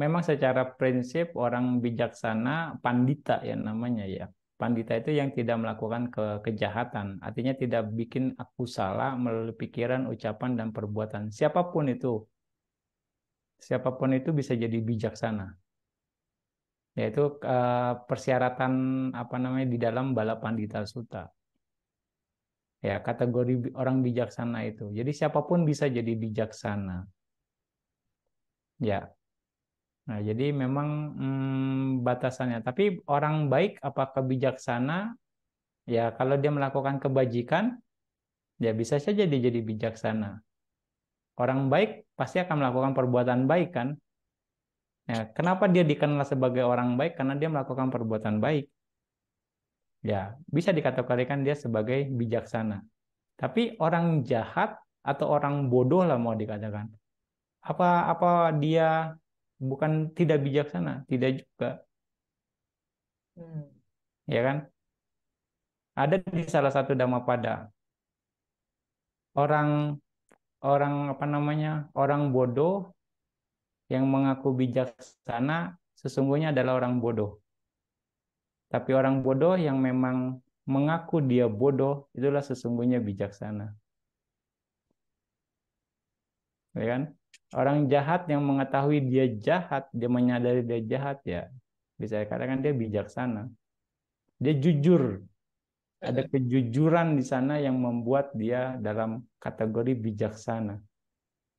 memang secara prinsip orang bijaksana, pandita ya namanya ya. Pandita itu yang tidak melakukan kejahatan, artinya tidak bikin aku salah melalui pikiran, ucapan, dan perbuatan. Siapapun itu bisa jadi bijaksana. Yaitu persyaratan apa namanya di dalam Bala Pandita Sutta. Ya, kategori orang bijaksana itu. Jadi siapapun bisa jadi bijaksana. Ya. Nah, jadi memang batasannya. Tapi orang baik apakah bijaksana? Ya, kalau dia melakukan kebajikan, ya bisa saja dia jadi bijaksana. Orang baik pasti akan melakukan perbuatan baik kan? Ya, kenapa dia dikenal sebagai orang baik? Karena dia melakukan perbuatan baik. Ya, bisa dikategorikan dia sebagai bijaksana. Tapi orang jahat atau orang bodoh lah mau dikatakan. Apa apa dia bukan tidak bijaksana? Tidak juga, Hmm. ya kan? Ada di salah satu Dhammapada orang orang apa namanya orang bodoh yang mengaku bijaksana sesungguhnya adalah orang bodoh. Tapi orang bodoh yang memang mengaku dia bodoh itulah sesungguhnya bijaksana, ya kan? Orang jahat yang mengetahui dia jahat, dia menyadari dia jahat ya bisa dikatakan dia bijaksana. Dia jujur, ada kejujuran di sana yang membuat dia dalam kategori bijaksana.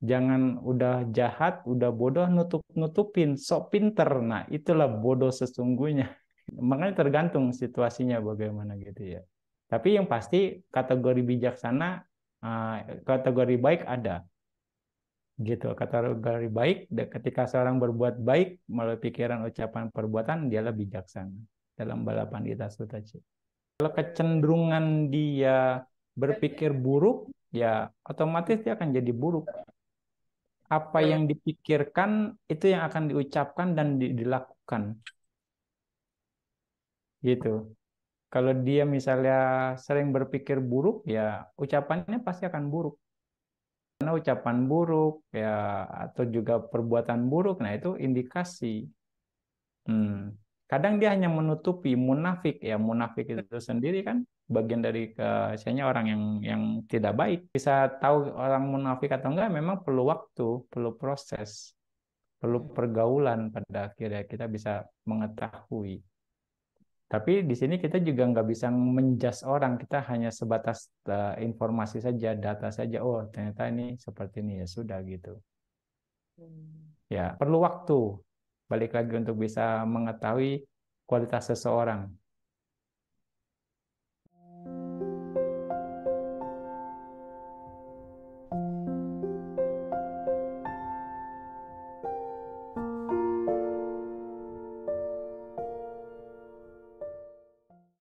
Jangan udah jahat, udah bodoh, nutup-nutupin, sok pinter. Nah, itulah bodoh sesungguhnya. Makanya tergantung situasinya bagaimana gitu ya. Tapi yang pasti kategori bijaksana, kategori baik ada. Gitu, kategori baik, ketika seorang berbuat baik melalui pikiran, ucapan, perbuatan, dialah bijaksana. Dalam balapan kita Sutta. Kalau kecenderungan dia berpikir buruk, ya otomatis dia akan jadi buruk. Apa yang dipikirkan itu yang akan diucapkan dan dilakukan gitu. Kalau dia misalnya sering berpikir buruk ya ucapannya pasti akan buruk. Karena ucapan buruk ya atau juga perbuatan buruk nah itu indikasi. Kadang dia hanya menutupi munafik ya munafik itu sendiri kan bagian dari misalnya orang yang tidak baik. Bisa tahu orang munafik atau enggak memang perlu waktu, perlu proses. Perlu pergaulan pada akhirnya kita bisa mengetahui. Tapi di sini kita juga nggak bisa menjudge orang, kita hanya sebatas informasi saja, data saja. Oh, ternyata ini seperti ini ya sudah gitu. Ya, perlu waktu. Balik lagi untuk bisa mengetahui kualitas seseorang.